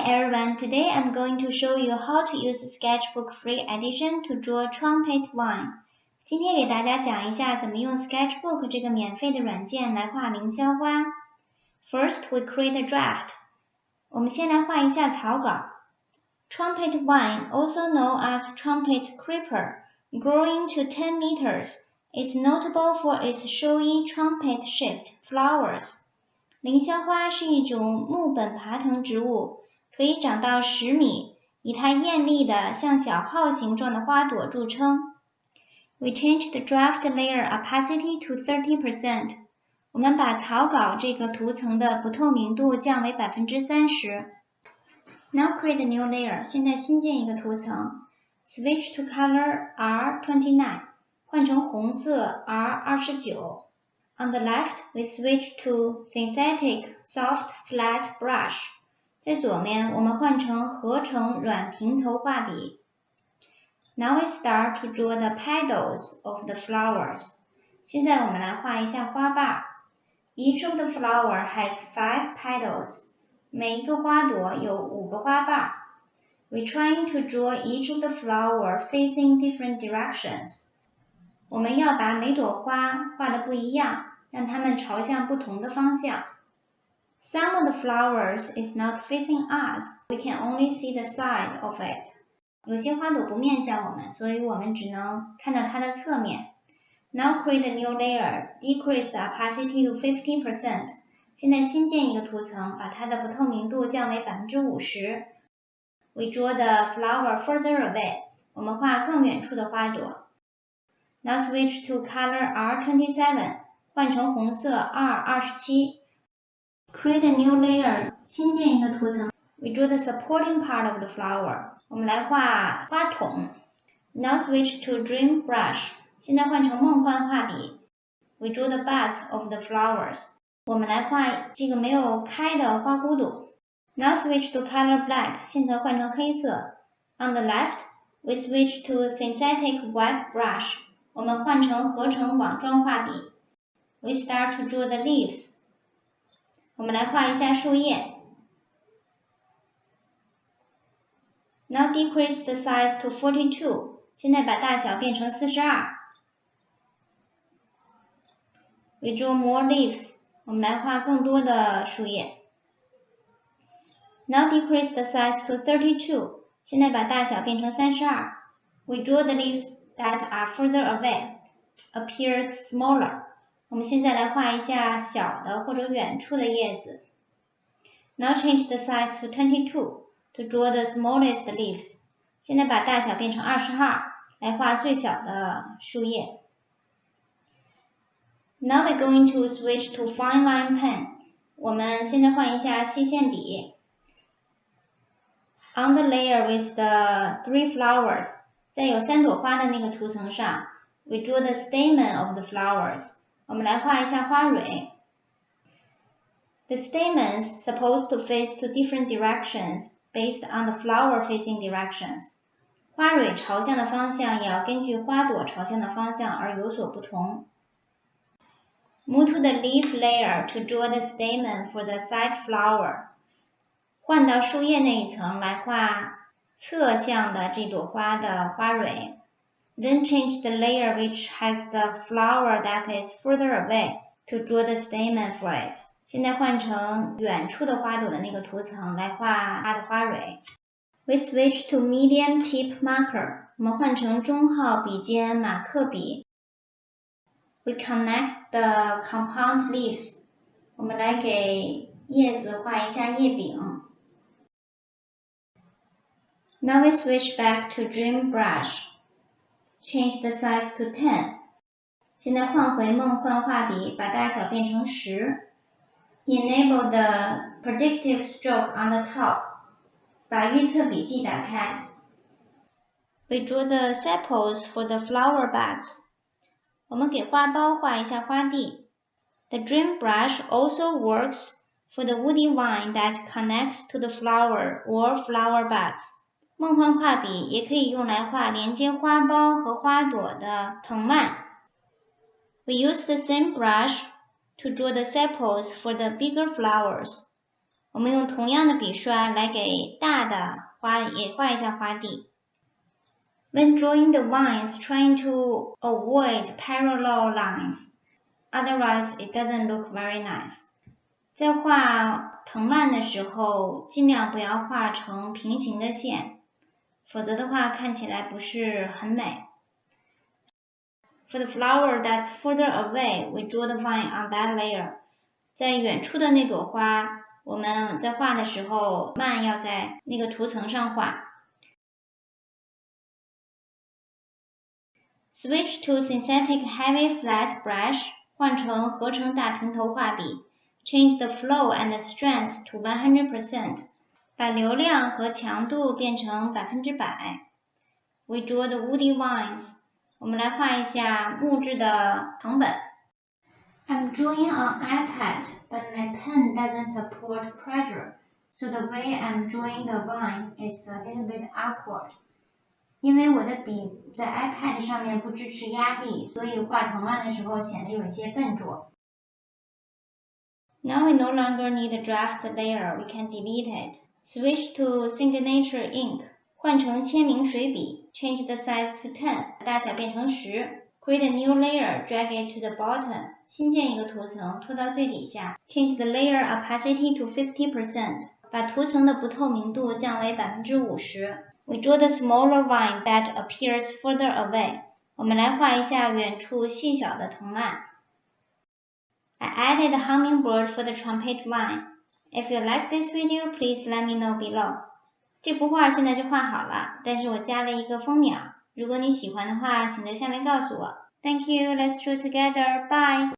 everyone, today I'm going to show you how to use Sketchbook Free Edition to draw Trumpet Vine. 今天给大家讲一下怎么用 Sketchbook 这个免费的软件来画凌霄花。First, we create a draft. 我们先来画一下草稿。Trumpet Vine, also known as Trumpet Creeper, growing to 10 meters, is notable for its showy trumpet-shaped flowers. 凌霄花是一种木本爬藤植物，可以长到10米，以它艳丽的像小号形状的花朵著称。We change the draft layer opacity to 30%. 我们把草稿这个图层的不透明度降为 30%。Now create a new layer. 现在新建一个图层。Switch to color R29. 换成红色 R29。On the left, we switch to synthetic soft flat brush. 在左面，我们换成合成软平头画笔。Now we start to draw the petals of the flowers. 现在我们来画一下花瓣。Each of the flower has 5 petals. 每一个花朵有5个花瓣。We're trying to draw each of the flower facing different directions. 我们要把每朵花画得不一样，让它们朝向不同的方向。Some of the flowers is not facing us. We can only see the side of it. 有些花朵不面向我们，所以我们只能看到它的侧面。Now create a new layer. Decrease the opacity to 50%. 现在新建一个图层，把它的不透明度降为 50%. We draw the flower further away. 我们画更远处的花朵。Now switch to color R27. 换成红色 R27. Create a new layer. 新建一个图层。We draw the supporting part of the flower. 我们来画花筒。Now switch to dream brush. 现在换成梦幻画笔。We draw the buds of the flowers. 我们来画这个没有开的花骨朵。Now switch to color black. 现在换成黑色。On the left, we switch to synthetic white brush. 我们换成合成网状画笔。We start to draw the leaves. 我们来画一下树叶。Now decrease the size to 42. 现在把大小变成42。We draw more leaves. 我们来画更多的树叶。Now decrease the size to 32. 现在把大小变成32。We draw the leaves that are further away. Appears smaller. 我们现在来画一下小的或者远处的叶子。Now change the size to 22 to draw the smallest leaves. 现在把大小变成22，来画最小的树叶。Now we're going to switch to fine line pen. 我们现在换一下细线笔。On the layer with the 3 flowers, 在有3朵花的那个图层上 we draw the stamen of the flowers. 我们来画一下花蕊。The stamens supposed to face to different directions based on the flower facing directions. 花蕊朝向的方向也要根据花朵朝向的方向而有所不同。Move to the leaf layer to draw the stamen for the side flower. 换到树叶那一层来画侧向的这朵花的花蕊。Then change the layer which has the flower that is further away to draw the stamen for it. 现在换成远处的花朵的那个图层来画它的花蕊。We switch to medium tip marker. 我们换成中号笔尖马克笔。We connect the compound leaves. 我们来给叶子画一下叶柄。Now we switch back to dream brush. Change the size to 10. 现在换回梦幻画笔，把大小变成10。Enable the predictive stroke on the top. 把预测笔记打开。We draw the sepals for the flower buds. 我们给花苞画一下花蒂。The dream brush also works for the woody vine that connects to the flower or flower buds. 梦幻画笔也可以用来画连接花苞和花朵的藤蔓。We use the same brush to draw the sepals for the bigger flowers. 我们用同样的笔刷来给大的花也画一下花地。When drawing the vines, trying to avoid parallel lines, otherwise it doesn't look very nice. 在画藤蔓的时候，尽量不要画成平行的线，否则的话看起来不是很美。For the flower that's further away, we draw the vine on that layer. 在远处的那朵花，我们在画的时候，蔓要在那个涂层上画。Switch to synthetic heavy flat brush, 换成合成大平头画笔。Change the flow and the strength to 100%. 把流量和强度变成100%。We draw the woody vines. 我们来画一下木质的藤本。I'm drawing on iPad, but my pen doesn't support pressure, so the way I'm drawing the vine is a little bit awkward. 因为我的笔在 iPad 上面不支持压力，所以画藤蔓的时候显得有些笨拙。Now we no longer need a draft layer, we can delete it. Switch to signature ink. 换成签名水笔 Change the size to 10. 大小变成10. Create a new layer, drag it to the bottom. 新建一个图层，拖到最底下 Change the layer opacity to 50%. 把图层的不透明度降为 50%. We draw the smaller vine that appears further away. 我们来画一下远处细小的藤蔓。I added a hummingbird for the trumpet vine. If you like this video, please let me know below. 这幅画现在就画好了，但是我加了一个蜂鸟。如果你喜欢的话，请在下面告诉我。Thank you, let's draw together, bye!